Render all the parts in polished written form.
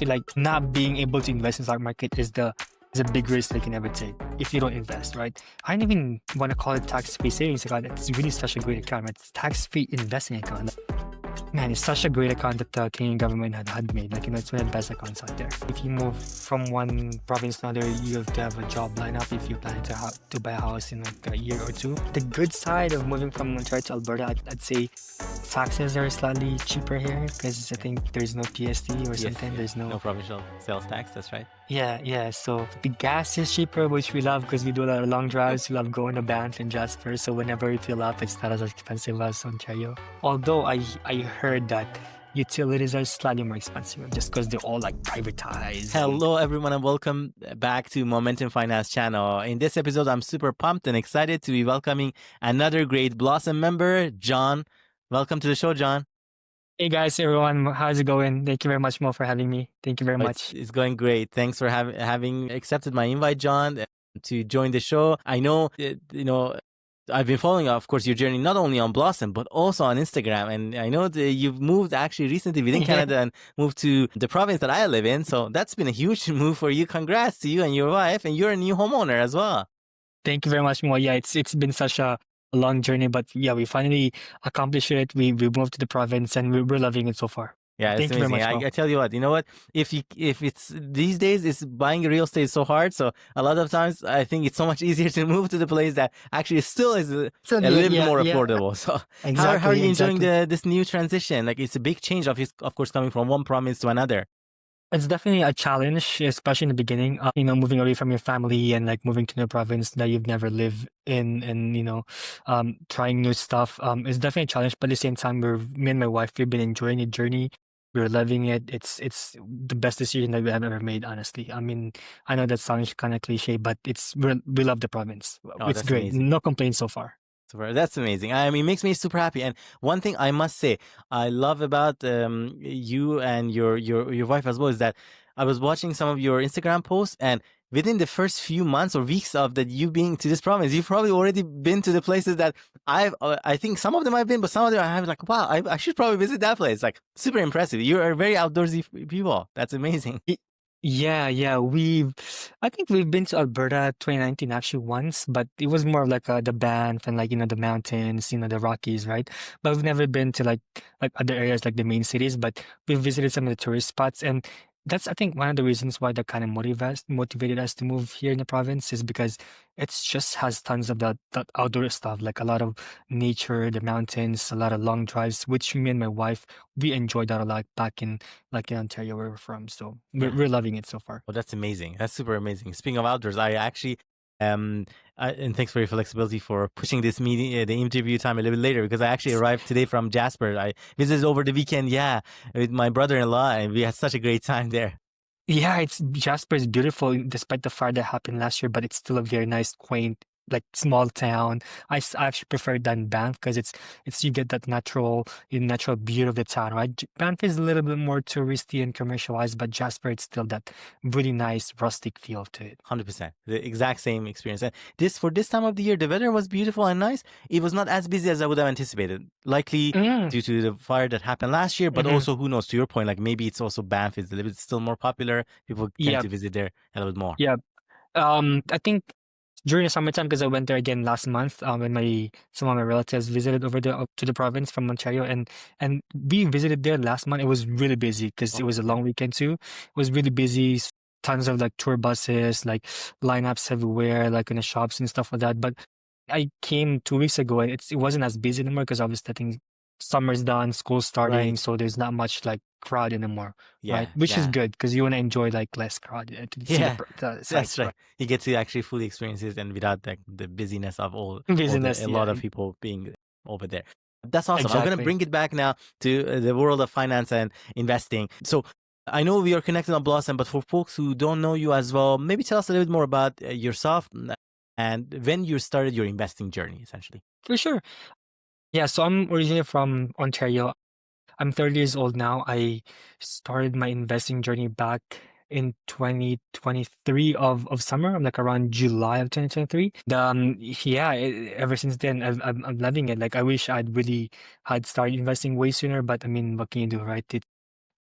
feel like not being able to invest in stock market is a big risk they can ever take if you don't invest, right? I don't even want to call it tax-free savings account. It's really such a great account, right? It's tax-free investing account. Man, it's such a great account that the Canadian government had made. Like, it's one of the best accounts out there. If you move from one province to another, you have to have a job lineup if you plan to buy a house in like a year or two. The good side of moving from Ontario to Alberta, I'd say taxes are slightly cheaper here because I think there's no PST or something. There's no provincial sales tax. That's right. Yeah. So the gas is cheaper, which we love because we do a lot of long drives. We love going to Banff and Jasper. So whenever we fill up, it's not as expensive as Ontario. Although I heard that utilities are slightly more expensive just because they're all like privatized. Hello, everyone, and welcome back to Momentum Finance channel. In this episode, I'm super pumped and excited to be welcoming another great Blossom member, John. Welcome to the show, John. Hey guys, everyone, how's it going? Thank you very much, Mo, for having me. Thank you very much. It's going great. Thanks for having accepted my invite, John, to join the show. I know, I've been following, of course, your journey not only on Blossom, but also on Instagram. And I know that you've moved actually recently within Canada and moved to the province that I live in. So that's been a huge move for you. Congrats to you and your wife. And you're a new homeowner as well. Thank you very much, Mo. Yeah, it's been such a long journey, but yeah, we finally accomplished it. We moved to the province and we're loving it so far. Yeah, Thank you very much. I tell you what, if it's these days, it's buying real estate is so hard. So a lot of times I think it's so much easier to move to the place that actually still is a little bit more affordable. So how are you enjoying this new transition? Like, it's a big change, of course, coming from one province to another. It's definitely a challenge, especially in the beginning. Moving away from your family and like moving to a new province that you've never lived in, and trying new stuff. It's definitely a challenge, but at the same time, me and my wife, we've been enjoying the journey. We're loving it. It's the best decision that we have ever made, honestly. I mean, I know that sounds kind of cliche, but we love the province. It's great. Amazing. No complaints so far. That's amazing. I mean, it makes me super happy. And one thing I must say, I love about you and your wife as well is that I was watching some of your Instagram posts, and within the first few months or weeks of that you being to this province, you've probably already been to the places that I think some of them I've been, but some of them I'm like, wow, I should probably visit that place. Like, super impressive. You're a very outdoorsy people. That's amazing. Yeah. I think we've been to Alberta 2019 actually once, but it was more like the Banff and like, the mountains, the Rockies, right? But we've never been to like other areas like the main cities, but we've visited some of the tourist spots. And that's, I think, one of the reasons why that kind of motivated us to move here in the province is because it's just has tons of that outdoor stuff, like a lot of nature, the mountains, a lot of long drives, which me and my wife, we enjoyed that a lot back in Ontario where we're from. So we're loving it so far. Well, that's amazing. That's super amazing. Speaking of outdoors, I actually and thanks for your flexibility for pushing this meeting, the interview time a little bit later, because I actually arrived today from Jasper. I visited over the weekend, with my brother-in-law, and we had such a great time there. Yeah, Jasper is beautiful despite the fire that happened last year, but it's still a very nice, quaint, like small town. I actually prefer it than Banff because it's you get that natural beauty of the town, right? Banff is a little bit more touristy and commercialized, but Jasper, it's still that really nice rustic feel to it. 100%, the exact same experience. And for this time of the year, the weather was beautiful and nice. It was not as busy as I would have anticipated, likely due to the fire that happened last year, but also, who knows, to your point, like maybe it's also Banff is a little bit still more popular. People tend to visit there a little bit more. Yeah. I think during the summertime, because I went there again last month, when some of my relatives visited over there up to the province from Ontario, and we visited there last month. It was really busy because it was a long weekend too. It was really busy, tons of like tour buses, like lineups everywhere, like in the shops and stuff like that. But I came 2 weeks ago, and it wasn't as busy anymore because obviously I think summer's done, school's starting, so there's not much like crowd anymore, right? Which is good because you want to enjoy like less crowd. That's right. You get to actually fully experience it and without the busyness of a lot of people being over there. That's awesome. Exactly. I'm going to bring it back now to the world of finance and investing. So I know we are connected on Blossom, but for folks who don't know you as well, maybe tell us a little bit more about yourself and when you started your investing journey, essentially. For sure. Yeah, so I'm originally from Ontario. I'm 30 years old now. I started my investing journey back in 2023 of summer. I'm like around July of 2023. Ever since then, I'm loving it. Like, I wish I'd really had started investing way sooner, but I mean, what can you do, right?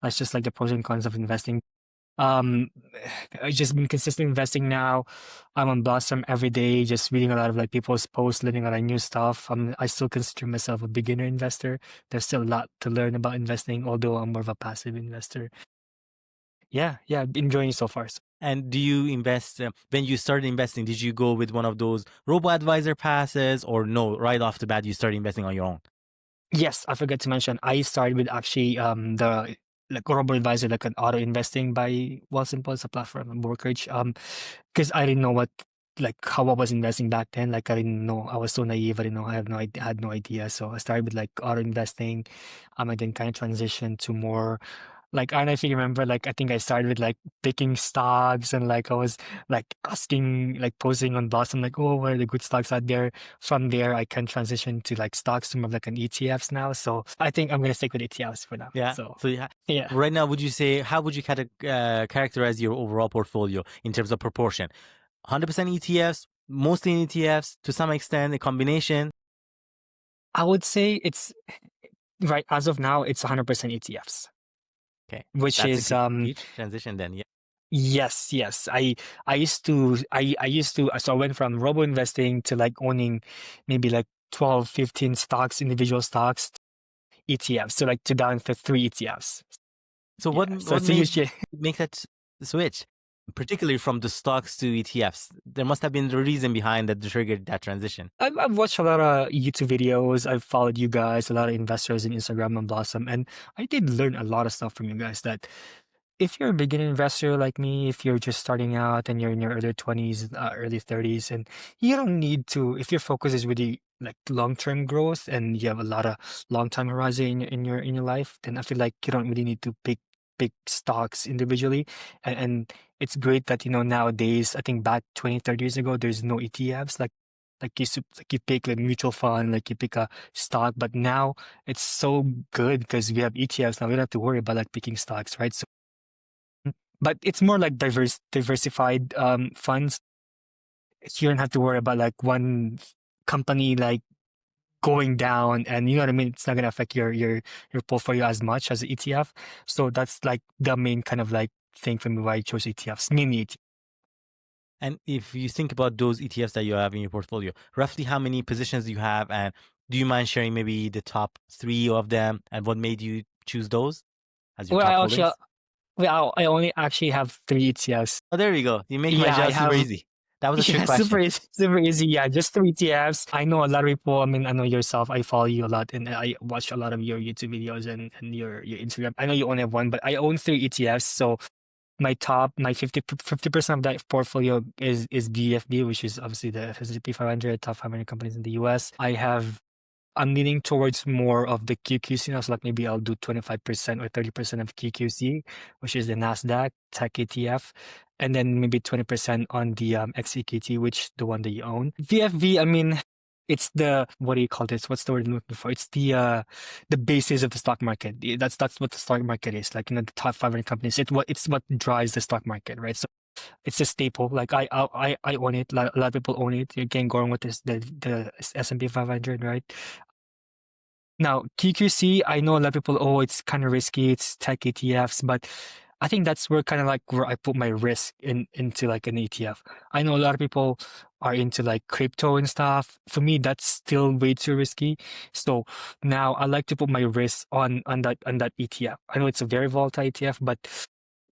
That's just like the pros and cons of investing. Um, I just been consistent investing now. I'm on Blossom every day, just reading a lot of like people's posts, learning a lot of new stuff. I still consider myself a beginner investor. There's still a lot to learn about investing, although I'm more of a passive investor. Yeah, yeah, enjoying so far. And do you invest when you started investing? Did you go with one of those robo-advisor passes, or no? Right off the bat, you started investing on your own. Yes, I forgot to mention, I started with actually the like robo-advisor, like an auto investing by Wealthsimple, it's a platform, a brokerage. Because I didn't know what like how I was investing back then. Like I didn't know, I was so naive. I didn't know, I have no idea, had no idea. So I started with like auto investing. I then kind of transitioned to more like, I don't know if you remember, like I think I started with like picking stocks, and like I was like asking, like posting on Blossom, like, oh, what are the good stocks out there? From there, I can transition to like stocks to more like an ETFs now. So I think I'm gonna stick with ETFs for now. Yeah. So So yeah, yeah. right now, would you say, how would you characterize your overall portfolio in terms of proportion? 100% ETFs, mostly in ETFs, to some extent a combination. I would say it's right as of now, it's 100% ETFs, Okay, which that's a is huge transition then. Yeah. yes, yes. I used to, so I went from robo investing to like owning maybe like 12, 15 stocks, individual stocks, ETFs. So like to down to three ETFs. So Yeah. So what it's a huge made change. make that switch, particularly from the stocks to ETFs? There must have been a reason behind that triggered that transition. I've watched a lot of YouTube videos. I've followed you guys, a lot of investors in Instagram and Blossom, and I did learn a lot of stuff from you guys that if you're a beginner investor like me, if you're just starting out and you're in your early 20s, early 30s, and you don't need to, if your focus is really like long-term growth and you have a lot of long-term horizon in your life, then I feel like you don't really need to pick stocks individually. And it's great that, nowadays, I think back 20, 30 years ago, there's no ETFs like you pick like mutual fund, like you pick a stock, but now it's so good because we have ETFs now. We don't have to worry about like picking stocks, right? So but it's more like diversified funds. You don't have to worry about like one company like going down, and you know what I mean. It's not gonna affect your portfolio as much as the ETF. So that's like the main kind of like thing for me why I chose ETFs, mainly ETF. And if you think about those ETFs that you have in your portfolio, roughly how many positions do you have? And do you mind sharing maybe the top three of them and what made you choose those as your Well, top holdings? I only actually have three ETFs. Oh, there we go. You make my Yeah, I job super have. easy. That was a trick Yeah, question. super easy. Yeah, just three ETFs. I know a lot of people. I mean, I know yourself. I follow you a lot, and I watch a lot of your YouTube videos and your Instagram. I know you only have one, but I own three ETFs. So my 50% of that portfolio is BFB, which is obviously the S&P 500, top 500 companies in the US. I'm leaning towards more of the QQC now. So like maybe I'll do 25% or 30% of QQC, which is the Nasdaq Tech ETF, and then maybe 20% on the XEQT, which the one that you own. VFV, I mean, it's the, what do you call this? What's the word I'm looking for? It's the basis of the stock market. That's what the stock market is. Like, the top 500 companies. It's what drives the stock market, right? So it's a staple. Like I own it. A lot of people own it. You can't go wrong with this the S&P 500, right? Now, TQC, I know a lot of people, oh, it's kind of risky, it's tech ETFs, but I think that's where kind of like where I put my risk into like an ETF. I know a lot of people are into like crypto and stuff. For me, that's still way too risky. So now I like to put my risk on that ETF. I know it's a very volatile ETF, but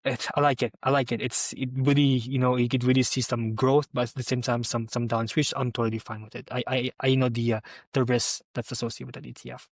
I like it. I like it. It really, you could really see some growth, but at the same time, some downswitch. I'm totally fine with it. I know the risk that's associated with that ETF.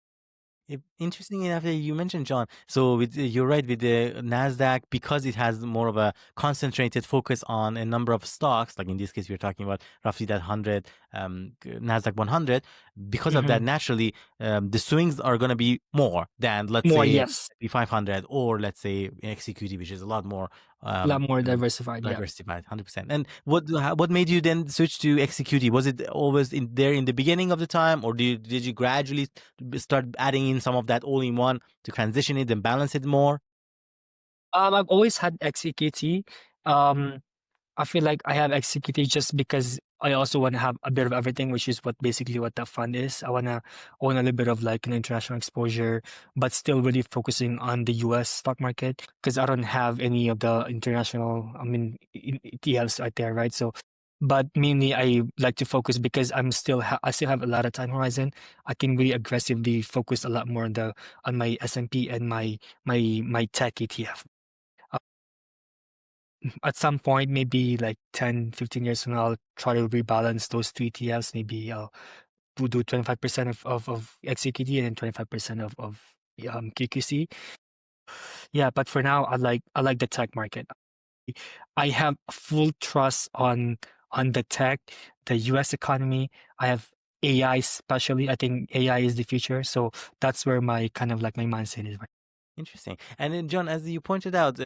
Interesting enough that you mentioned, John. So you're right with the Nasdaq, because it has more of a concentrated focus on a number of stocks. Like in this case, we're talking about roughly that 100 Nasdaq 100. Because of Hmm. that, naturally, the swings are going to be more than, let's More, say, yes. S&P 500, or let's say executive, which is a lot more A lot um, more um, diversified, yeah. diversified, 100%. And what made you then switch to executive? Was it always in there in the beginning of the time, or did you gradually start adding in some of that all in one to transition it and balance it more? I've always had XEQT. Um, I feel like I have executed just because I also want to have a bit of everything, which is what the fund is. I want to own a little bit of like an international exposure, but still really focusing on the US stock market because I don't have any of the international, I mean, ETFs out there, right? So, but mainly I like to focus because I still have a lot of time horizon. I can really aggressively focus a lot more on my S&P and my tech ETF. At some point, maybe like 10, 15 years from now, I'll try to rebalance those two ETFs. Maybe I'll do 25% of XAQT and then 25% of QQC. Yeah, but for now, I like the tech market. I have full trust on the tech, the US economy. I have AI especially. I think AI is the future. So that's where my kind of like my mindset is right. Interesting. And then, John, as you pointed out,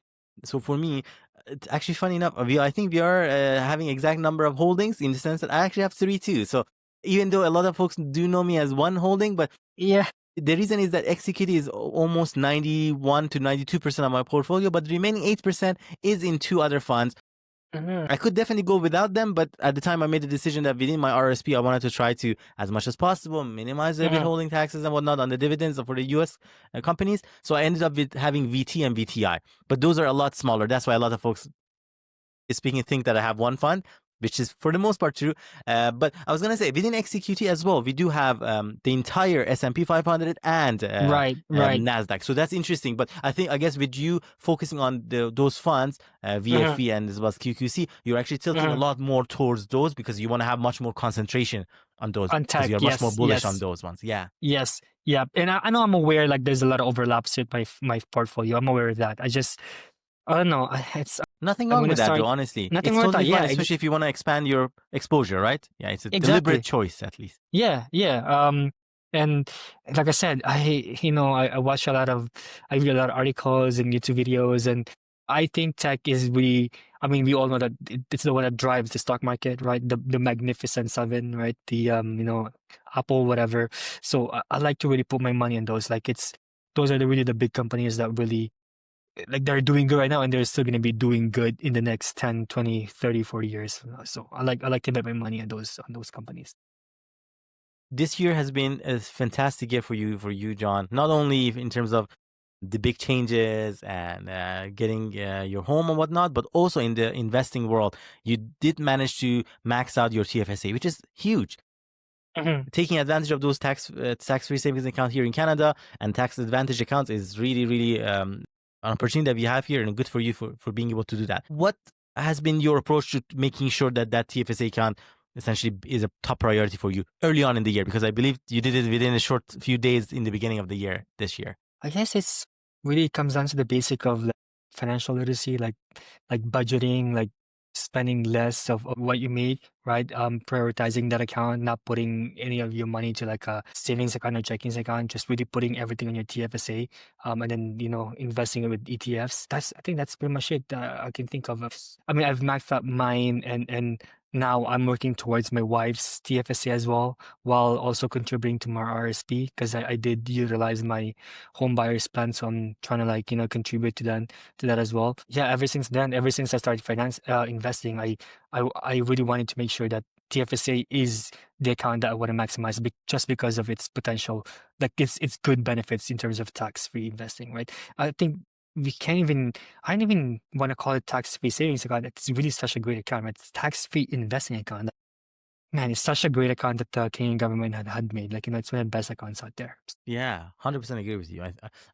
so for me, it's actually funny enough. I think we are having exact number of holdings in the sense that I actually have three too. So even though a lot of folks do know me as one holding, but Yeah. the reason is that XCKD is almost 91 to 92% of my portfolio, but the remaining 8% is in two other funds. I could definitely go without them, but at the time I made the decision that within my RSP, I wanted to try to, as much as possible, minimize the withholding taxes and whatnot on the dividends for the US companies. So I ended up with having VT and VTI, but those are a lot smaller. That's why a lot of folks speaking think that I have one fund, which is for the most part true. But I was going to say within XCQT as well, we do have the entire S&P 500 and Right. NASDAQ. So that's interesting. But I guess with you focusing on those funds, VFE and as well as QQC, you're actually tilting a lot more towards those because you want to have much more concentration on those On because tech, you're much more yes, bullish on yes. those ones. Yeah. Yes, yeah, and I know I'm aware like there's a lot of overlaps with my portfolio. I'm aware of that. I don't know. Nothing I'm wrong gonna with that start though, honestly. nothing It's wrong with totally that. fine, Yeah, especially if you want to expand your exposure, right? Yeah, it's a deliberate exactly. choice at least. Yeah, yeah. And like I said, I read a lot of articles and YouTube videos, and I think tech is really. I mean, we all know that it's the one that drives the stock market, right? The Magnificent Seven, right? The Apple, whatever. So I like to really put my money in those. Like those are really the big companies that really like they're doing good right now, and they're still going to be doing good in the next 10, 20, 30, 40 years. So I like to bet my money on those companies. This year has been a fantastic year for you, John. Not only in terms of the big changes and getting your home and whatnot, but also in the investing world, you did manage to max out your TFSA, which is huge. Taking advantage of those tax-free savings account here in Canada and tax advantage accounts is really an opportunity that we have here, and good for you for being able to do that. What has been your approach to making sure that TFSA account essentially is a top priority for you early on in the year? Because I believe you did it within a short few days in the beginning of the year this year. I guess it's really comes down to the basic of like, financial literacy, like budgeting, like spending less of what you make, right? Prioritizing that account, not putting any of your money to like a savings account or checking account, just really putting everything on your TFSA, and then investing it with ETFs. I think that's pretty much it. I can think of. I mean, I've maxed out mine, and now I'm working towards my wife's TFSA as well, while also contributing to my RSP because I did utilize my home buyer's plan, so I'm trying to like contribute to that as well. Yeah, ever since then, ever since I started investing, I really wanted to make sure that TFSA is the account that I want to maximize just because of its potential, like its good benefits in terms of tax-free investing, right? I think we can't even, I don't even want to call it tax-free savings account. It's really such a great account, right? It's tax-free investing account. Man, it's such a great account that the Canadian government had made. Like, it's one of the best accounts out there. Yeah, 100% agree with you.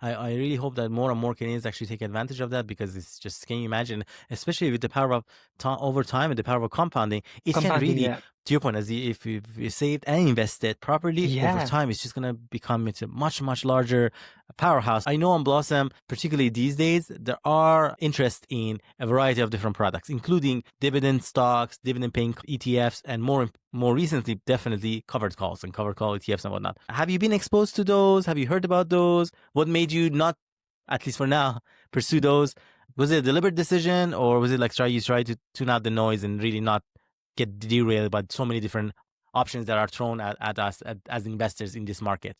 I really hope that more and more Canadians actually take advantage of that because it's just, can you imagine, especially with the power of over time and the power of compounding, it can Compounding, really, yeah. to your point, if you saved and invested properly over Yeah. time, it's just going to become it's a much larger powerhouse. I know on Blossom, particularly these days, there are interest in a variety of different products, including dividend stocks, dividend paying ETFs, and more recently, definitely covered calls and covered call ETFs and whatnot. Have you been exposed to those? Have you heard about those? What made you not, at least for now, pursue those? Was it a deliberate decision, or was it like you try to tune out the noise and really not get derailed by so many different options that are thrown at us as investors in this market?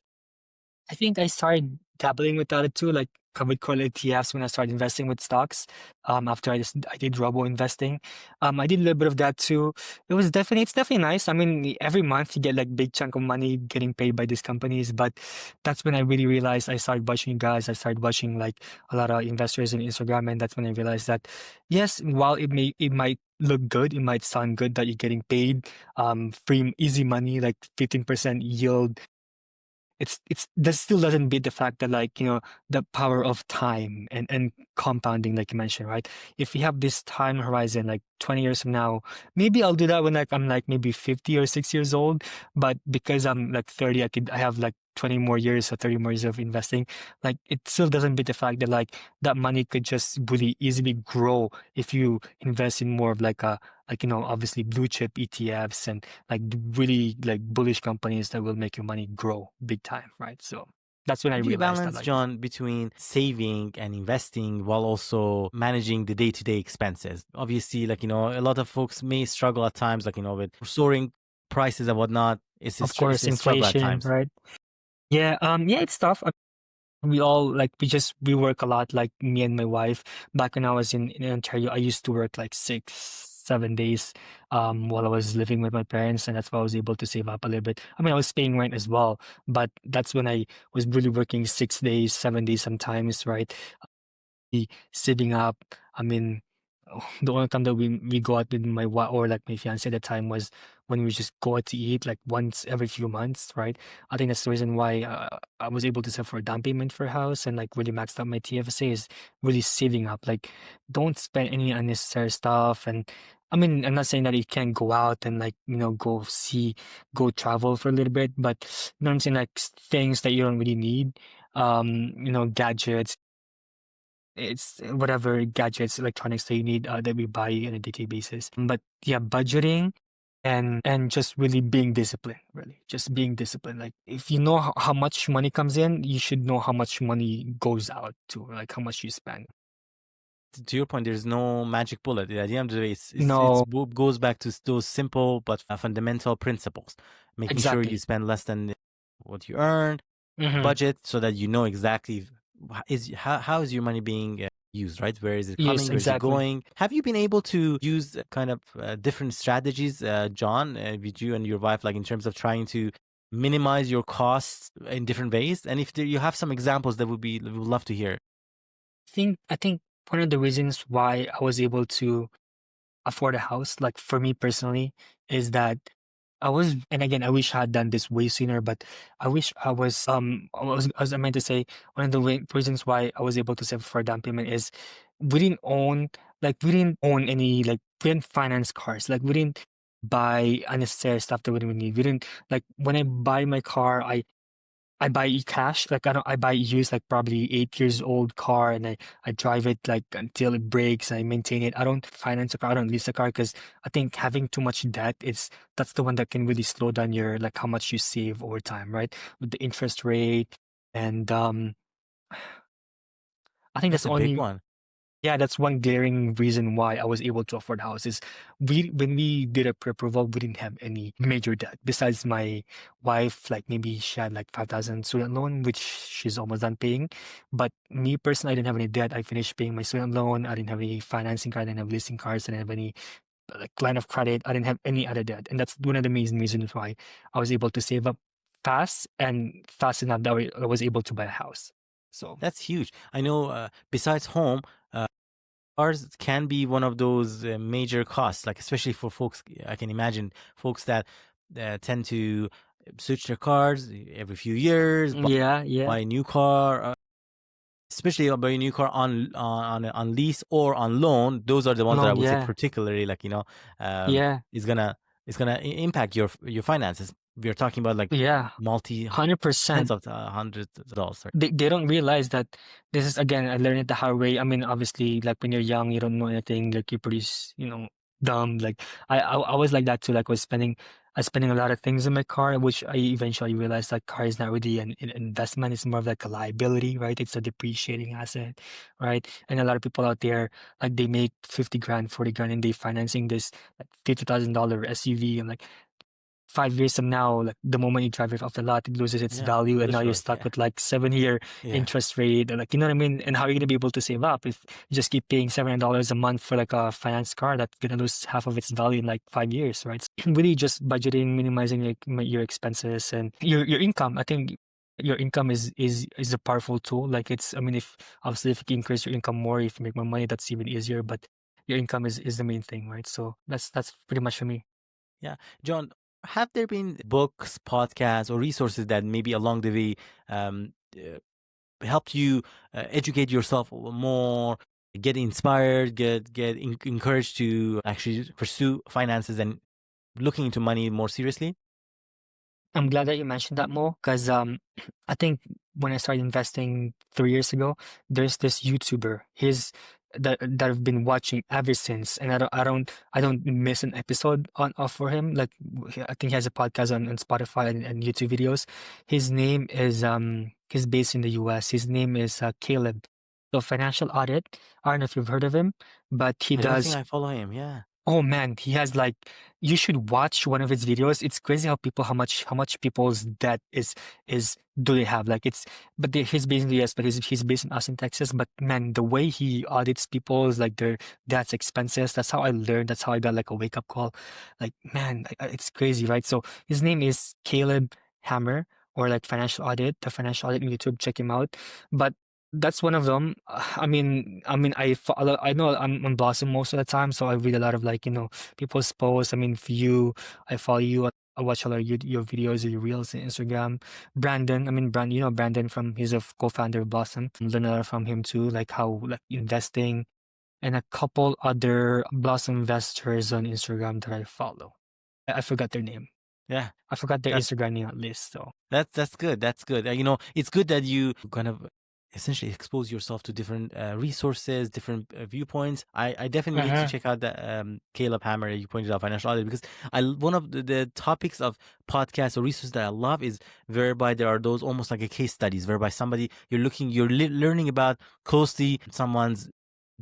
I think I started dabbling with that too. Like covered call ETFs when I started investing with stocks. After I did robo investing, I did a little bit of that too. It's definitely nice. I mean, every month you get like big chunk of money getting paid by these companies, but that's when I really realized I started watching you guys. I started watching like a lot of investors in Instagram, and that's when I realized that yes, while it might look good, it might sound good that you're getting paid free easy money like 15% yield, it's that still doesn't beat the fact that like the power of time and compounding like you mentioned, right? If you have this time horizon like 20 years from now, maybe I'll do that when like I'm like maybe 50 or 6 years old, but because I'm like 30, I have like 20 more years or 30 more years of investing. Like it still doesn't beat the fact that like that money could just really easily grow if you invest in more of like a like obviously blue chip ETFs and like really like bullish companies that will make your money grow big time, right? So that's when I How do you realized that balance, like John, between saving and investing while also managing the day-to-day expenses? Obviously, like, a lot of folks may struggle at times, like, with soaring prices and whatnot. of It's course a struggle at inflation, times. right? Yeah, it's tough. We all like we work a lot, like me and my wife. Back when I was in Ontario, I used to work like 6, 7 days while I was living with my parents, and that's why I was able to save up a little bit. I mean, I was paying rent as well, but that's when I was really working 6 days, 7 days sometimes, right? Saving up. I mean, the only time that we go out with my wife or like my fiance at the time was when we just go out to eat like once every few months, right? I think that's the reason why I was able to save for a down payment for a house and like really maxed out my TFSA is really saving up. Like, don't spend any unnecessary stuff. And I mean, I'm not saying that you can't go out and like go travel for a little bit, but you know what I'm saying, like things that you don't really need, gadgets, it's whatever gadgets, electronics that you need that we buy on a daily basis. But yeah, budgeting and just really being disciplined, really just being disciplined. Like if you know how much money comes in, you should know how much money goes out to, like how much you spend. To your point, there's no magic bullet. At the end of the day, No, goes back to those simple but fundamental principles. Making sure you exactly. spend less than what you earn, Hmm. budget so that you know exactly how is your money being used, right? Where is it Yes, coming? Where is it exactly. going? Have you been able to use kind of different strategies, John, with you and your wife, like in terms of trying to minimize your costs in different ways? And if you have some examples, that we would love to hear. I think one of the reasons why I was able to afford a house, like for me personally, is that and again, I wish I had done this way sooner, but I wish I meant to say, one of the reasons why I was able to save for a down payment is we didn't own any, like, we didn't finance cars, like, we didn't buy unnecessary stuff that we didn't need. We didn't, like, when I buy my car, I buy cash, like I buy used like probably 8 years old car and I drive it like until it breaks. I maintain it. I don't finance a car, I don't lease a car because I think having too much debt that's the one that can really slow down your like how much you save over time, right? With the interest rate and I think That's that's a big only one. yeah, that's one glaring reason why I was able to afford houses. When we did a pre-approval, we didn't have any major debt besides my wife. Like maybe she had like 5,000 student loan, which she's almost done paying. But me personally, I didn't have any debt. I finished paying my student loan. I didn't have any financing card. I didn't have leasing cards. I didn't have any like line of credit. I didn't have any other debt, and that's one of the main reasons why I was able to save up fast and fast enough that I was able to buy a house. So That's huge. I know. Besides home, cars can be one of those major costs, like especially for folks. I can imagine folks that tend to switch their cars every few years, yeah, yeah, buy a new car, especially buy a new car on lease or on loan. Those are the ones that I loan, would say yeah, particularly, like, yeah. is gonna impact your finances. We're talking about like Yeah, multi tens 100%. of hundreds of dollars. Sorry. They don't realize that this is, again, I learned it the hard way. I mean, obviously, like when you're young, you don't know anything. Like you're pretty, dumb. Like I was like that too. Like I was spending a lot of things in my car, which I eventually realized that car is not really an investment. It's more of like a liability, right? It's a depreciating asset, right? And a lot of people out there, like they make 50 grand, 40 grand, and they financing this like $50,000 SUV. I'm like, 5 years from now, like the moment you drive it off the lot, it loses its Yeah, value, and now you're literally. stuck Yeah, with like 7 year yeah. interest rate, and like you know what I mean? And how are you gonna be able to save up if you just keep paying $700 a month for like a finance car that's gonna lose half of its value in like 5 years, right? So really just budgeting, minimizing your expenses and your income. I think your income is a powerful tool. Like it's, I mean, if obviously if you can increase your income more, if you make more money, that's even easier. But your income is the main thing, right? So that's pretty much for me. Yeah. John, have there been books, podcasts, or resources that maybe along the way helped you educate yourself more, get inspired, get encouraged to actually pursue finances and looking into money more seriously? I'm glad that you mentioned that, Mo, because I think when I started investing 3 years ago, there's this YouTuber. That I've been watching ever since, and I don't miss an episode on for him. Like I think he has a podcast on Spotify and YouTube videos. His name is he's based in the US. His name is Caleb. So financial audit. I don't know if you've heard of him, but he I don't think does. I follow him. Yeah. Oh man, he has like you should watch one of his videos. It's crazy how much people's debt is do they have. Like it's but he's based in the US, but he's based in Austin, Texas. But man, the way he audits people's like their debt's expenses, that's how I learned. That's how I got like a wake up call. Like man, it's crazy, right? So his name is Caleb Hammer or like financial audit, the financial audit on YouTube. Check him out. But that's one of them. I mean, I know I'm on Blossom most of the time, so I read a lot of like people's posts. I mean, for you, I follow you. I watch a lot of your videos, your reels on Instagram. Brandon, I mean, Brandon from he's a co-founder of Blossom. Learn a lot from him too, like how like investing and a couple other Blossom investors on Instagram that I follow. I forgot their name. Yeah. I forgot their That's Instagram name at least. So. that's good. That's good. It's good that you kind of essentially expose yourself to different resources, different viewpoints. I definitely need to Uh-huh. check out the Caleb Hammer you pointed out, financial audit, because one of the topics of podcasts or resources that I love is whereby there are those almost like a case studies, whereby somebody you're learning about closely someone's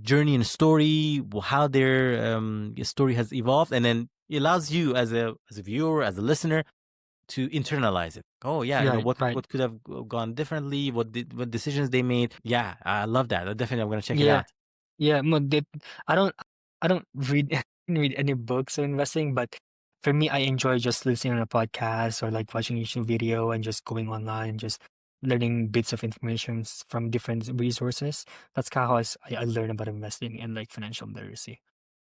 journey and story, how their story has evolved, and then it allows you as a viewer, as a listener, to internalize it. Oh yeah, Right, what right. what could have gone differently? What decisions they made? Yeah, I love that. Definitely, I'm gonna check it Yeah. out. Yeah, I don't I don't read read any books on investing, but for me, I enjoy just listening on a podcast or like watching YouTube video and just going online and just learning bits of information from different resources. That's kind of how I learn about investing and like financial literacy.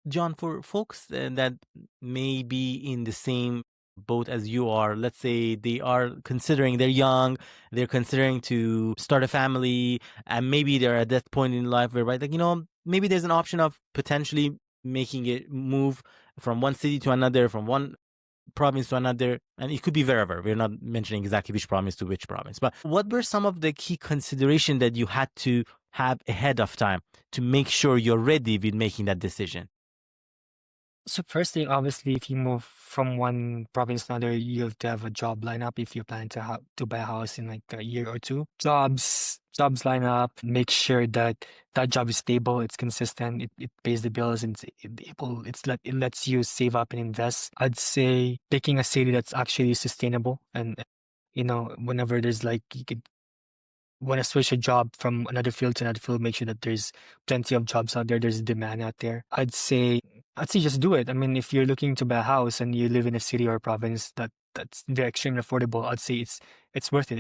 John, for folks that may be in the same boat as you are, let's say they are considering, they're young, they're considering to start a family, and maybe they're at that point in life where, right, like, maybe there's an option of potentially making it move from one city to another, from one province to another, and it could be wherever. We're not mentioning exactly which province to which province, but what were some of the key consideration that you had to have ahead of time to make sure you're ready with making that decision? So first thing, obviously, if you move from one province to another, you have to have a job lineup if you plan to buy a house in like a year or two. Jobs line up, make sure that that job is stable, it's consistent, it pays the bills, and it lets you save up and invest. I'd say picking a city that's actually sustainable and whenever there's like you could want to switch a job from another field to another field, make sure that there's plenty of jobs out there, there's demand out there. I'd say just do it. I mean, if you're looking to buy a house and you live in a city or a province that's very extremely affordable, I'd say it's worth it.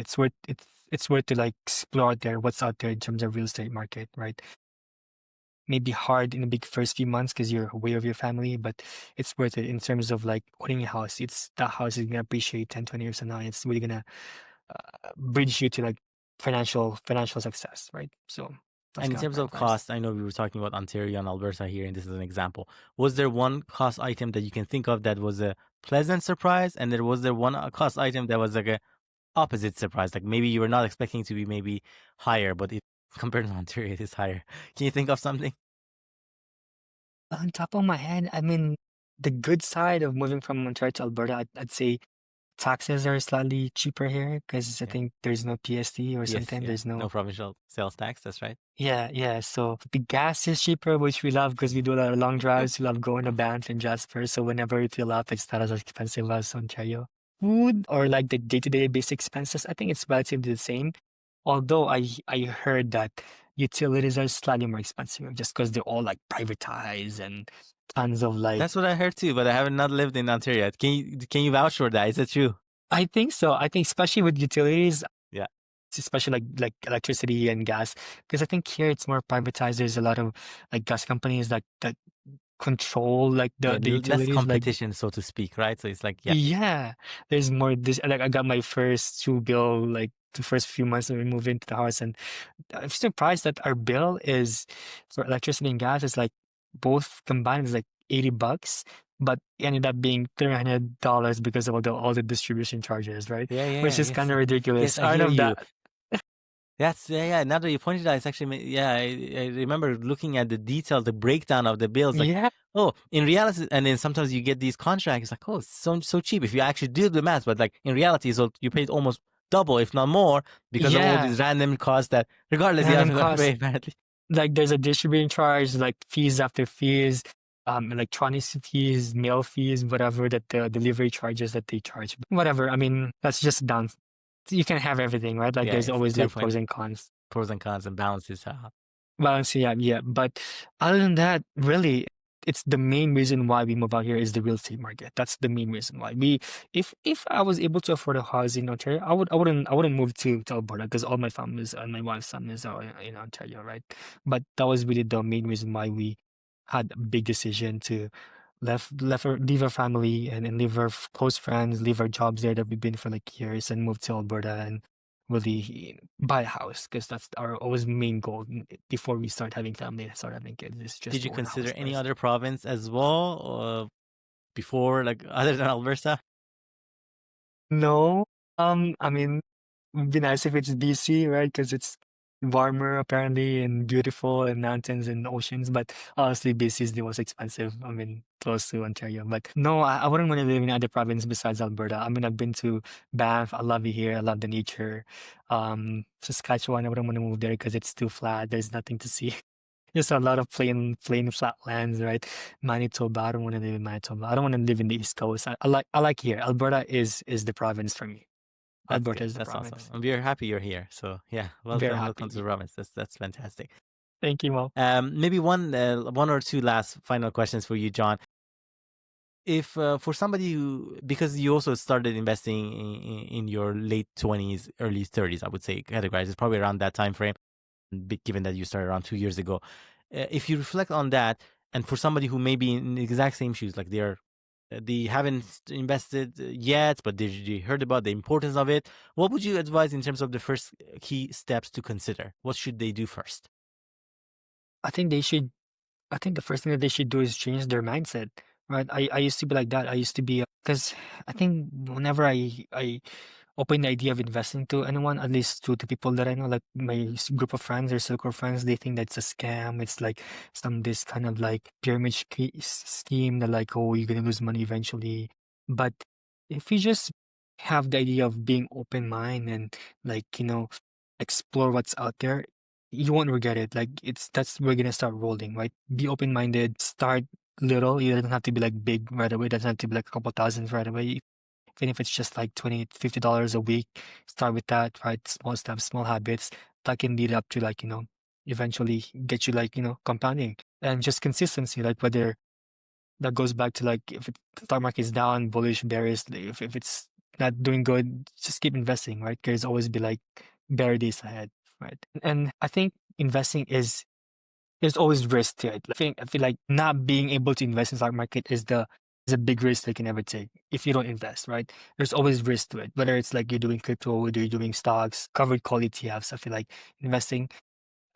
It's worth to like explore out there what's out there in terms of real estate market, right? Maybe hard in the big first few months because you're away of your family, but it's worth it in terms of like owning a house. It's that house is gonna appreciate 10, 20 years from now. And it's really gonna bridge you to like financial success, right? So that's And in kind of terms my of advice. cost, I know we were talking about Ontario and Alberta here, and this is an example. Was there one cost item that you can think of that was a pleasant surprise, and there one cost item that was like a opposite surprise? Like maybe you were not expecting to be maybe higher, but it compared to Ontario, it is higher. Can you think of something? On top of my head, I mean, the good side of moving from Ontario to Alberta, I'd say taxes are slightly cheaper here because I Yeah. think there's no PST or Yes, something. yeah. There's No no, provincial sales tax, that's right. yeah. So the gas is cheaper, which we love because we do a lot of long drives. We love going to Banff and Jasper. So whenever we fill up, it's not as expensive as Ontario. Food or like the day-to-day basic expenses, I think it's relatively the same. Although I heard that utilities are slightly more expensive just because they're all like privatized and tons of like. That's what I heard too, but I have not lived in Ontario yet. Can you vouch for that? Is it true? I think so. I think especially with utilities, Yeah. especially like electricity and gas, because I think here it's more privatized. There's a lot of like gas companies that control like Yeah, the less utilities. Like competition, so to speak, right? So it's like, yeah. yeah, there's more this. Like I got my first two bill like the first few months when we moved into the house, and I'm surprised that our bill is for electricity and gas is like both combined is like $80, but it ended up being $300 because of all the distribution charges, right? Yeah, yeah, Which yeah. is Yes. kind of ridiculous. Yes, I Out hear of you. that, That's yeah. Now that you pointed out, it's actually yeah. I remember looking at the detail, the breakdown of the bills. Like, yeah, oh, in reality, and then sometimes you get these contracts. Like, oh, it's so cheap if you actually do the math. But like in reality, so you paid almost double, if not more, because of all yeah, these random costs that, regardless, you have random to like pay. costs. Apparently, Like there's a distribution charge, like fees after fees, electronics fees, mail fees, whatever that the delivery charges that they charge. Whatever. I mean, that's just down. You can have everything, right? Like yeah, there's yes. always To your like point, pros and cons. pros and cons and balances. Balance, yeah, yeah. But other than that, really, it's the main reason why we move out here is the real estate market. That's the main reason why we. If I was able to afford a house in Ontario, I wouldn't move to Alberta because all my families and my wife's families are in Ontario, right? But that was really the main reason why we had a big decision to leave our family and leave our close friends, leave our jobs there that we've been for like years and move to Alberta and really buy a house because that's our always main goal before we start having family and start having kids is just Did to you own a consider house any first. other province as well, before, like other than Alberta? No, I mean, it'd be nice if it's BC, right? Because it's warmer apparently and beautiful and mountains and oceans. But honestly, BC is the most expensive. I mean, close to Ontario. But no, I wouldn't want to live in other province besides Alberta. I mean, I've been to Banff. I love it here. I love the nature. Saskatchewan, I wouldn't want to move there because it's too flat. There's nothing to see. Just a lot of plain flat lands, right? Manitoba, I don't want to live in Manitoba. I don't want to live in the East Coast. I like here. Alberta is the province for me. That's Alberta good. is the That's awesome. province. And we're happy you're here. So yeah, Very welcome to the happy. province. That's fantastic. Thank you, Mo. Maybe one or two last final questions for you, John. If for somebody who, because you also started investing in your late 20s, early 30s, I would say categorize it's probably around that time frame, given that you started around 2 years ago. If you reflect on that, and for somebody who may be in the exact same shoes, like they haven't invested yet, but they heard about the importance of it, what would you advise in terms of the first key steps to consider? What should they do first? I think they should. I think the first thing that they should do is change their mindset, right? I used to be like that. I used to be because I think whenever I open the idea of investing to anyone, at least to the people that I know, like my group of friends or circle of friends, they think that's a scam. It's like this kind of like pyramid scheme that like, oh, you're gonna lose money eventually. But if you just have the idea of being open mind and like, explore what's out there, you won't regret it. Like that's we're gonna start rolling, right? Be open minded, start little. It doesn't have to be like big right away. It doesn't have to be like a couple thousands right away. Even if it's just like $20, $50 a week, start with that, right? Small steps, small habits that can lead up to like, eventually get you like, compounding and just consistency. Like whether that goes back to like if the stock market is down, bullish, bearish, if it's not doing good, just keep investing, right? There's always be like better days ahead, right? And I think investing is there's always risk to it. I feel like not being able to invest in stock market is a big risk they can ever take if you don't invest, right? There's always risk to it. Whether it's like you're doing crypto, whether you're doing stocks, covered call ETFs. I feel like investing,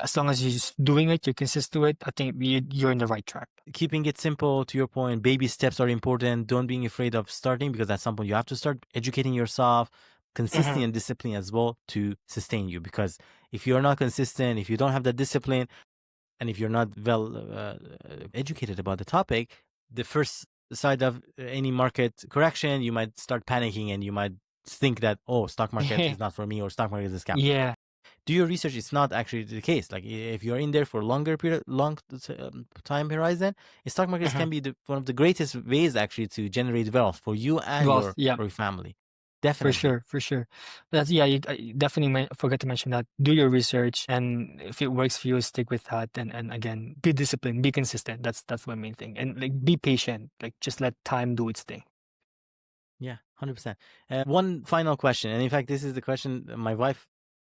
as long as you're just doing it, you're consistent to it, I think you're in the right track. Keeping it simple, to your point, baby steps are important. Don't being afraid of starting, because at some point you have to start educating yourself, Hmm. consistency and discipline as well to sustain you. Because if you're not consistent, if you don't have that discipline, and if you're not well educated about the topic, the first side of any market correction, you might start panicking and you might think that, oh, stock market is not for me or stock market is a scam. Yeah. Do your research. It's not actually the case. Like if you're in there for a longer period, time horizon, stock markets Mhm. can be one of the greatest ways actually to generate wealth for you and Wealth. Yeah. for your family. For Definitely. sure, for sure. That's yeah, you definitely forget to mention that. Do your research, and if it works for you, stick with that. And again, be disciplined, be consistent. That's my main thing. And like, be patient. Like, just let time do its thing. Yeah, 100%. One final question, and in fact, this is the question my wife.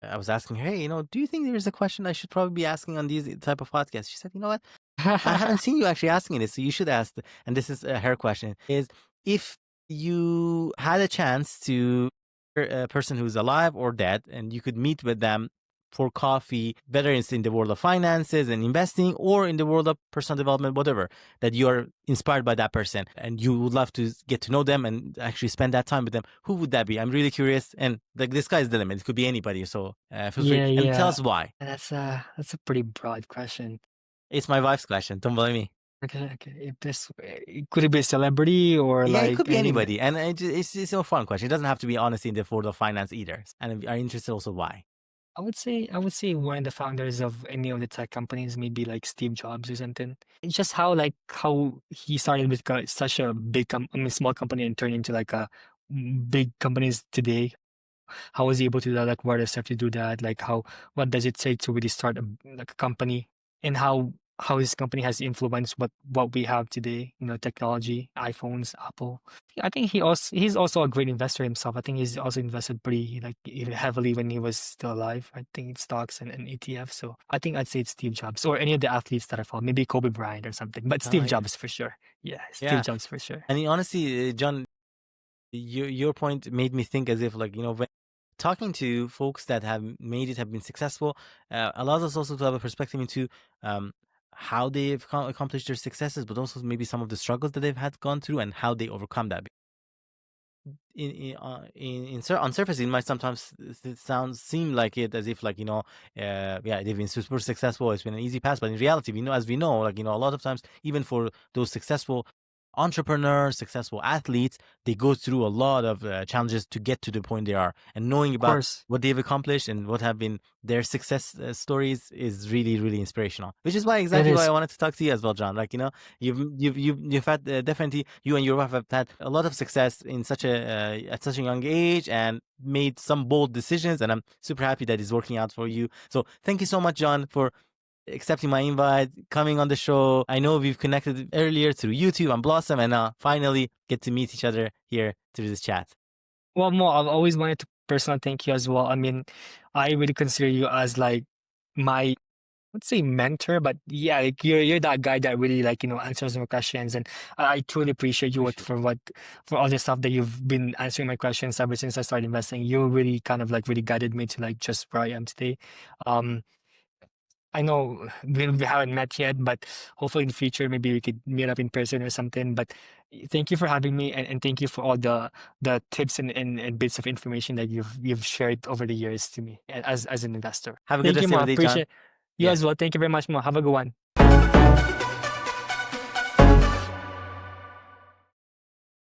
I was asking her, hey, do you think there is a question I should probably be asking on these type of podcasts? She said, you know what? I haven't seen you actually asking it, so you should ask. And this is her question: is if you had a chance to a person who's alive or dead, and you could meet with them for coffee, whether it's in the world of finances and investing or in the world of personal development, whatever, that you are inspired by that person and you would love to get to know them and actually spend that time with them, who would that be? I'm really curious. And like the sky's the limit. It could be anybody. So feel free Yeah, and tell yeah. us why. That's a pretty broad question. It's my wife's question. Don't blame me. Okay, okay. If this could it be a celebrity or Yeah, it could like be anything? anybody, and it's a fun question. It doesn't have to be honestly in the field of finance either. And I'm interested also why. I would say one of the founders of any of the tech companies, maybe like Steve Jobs or something. It's just how he started with such a small company and turned into like a big companies today. How was he able to do that? Like, what does he have to do that? Like, what does it take to really start like a company, and how his company has influenced what we have today? Technology, iPhones, Apple. I think he's also a great investor himself. I think he's also invested pretty like even heavily when he was still alive. I think in stocks and ETFs. So I think I'd say it's Steve Jobs or any of the athletes that I follow. Maybe Kobe Bryant or something. But Oh Steve yeah, Jobs for sure. Yeah, Steve yeah. Jobs for sure. And honestly, John, your point made me think as if like when talking to folks that have made it, have been successful, allows us also to have a perspective into um, how they've accomplished their successes, but also maybe some of the struggles that they've had gone through and how they overcome that. On surface, it might sometimes seem like it as if like yeah, they've been super successful. It's been an easy path, but in reality, as we know, like a lot of times, even for those successful entrepreneurs, successful athletes, they go through a lot of challenges to get to the point they are. And knowing Of about course, what they've accomplished and what have been their success stories is really, really inspirational. Which is why it exactly why I is. wanted to talk to you as well, John. Like you've had definitely you and your wife have had a lot of success in such a at such a young age and made some bold decisions, and I'm super happy that it's working out for you. So thank you so much, John, for accepting my invite, coming on the show. I know we've connected earlier through YouTube and Blossom, and finally get to meet each other here through this chat. Well, Mo, I've always wanted to personally thank you as well. I mean, I really consider you as like my, let's say mentor, but yeah, like you're that guy that really like, answers my questions. And I truly appreciate you Appreciate it. for all the stuff that you've been answering my questions ever since I started investing. You really kind of like really guided me to like just where I am today. Um, I know we haven't met yet, but hopefully in the future maybe we could meet up in person or something. But thank you for having me, and thank you for all the tips and bits of information that you've shared over the years to me as an investor. Have a good Thank you, rest of Mo. the day, John. Appreciate you Yeah. as well. Thank you very much, Mo. Have a good one.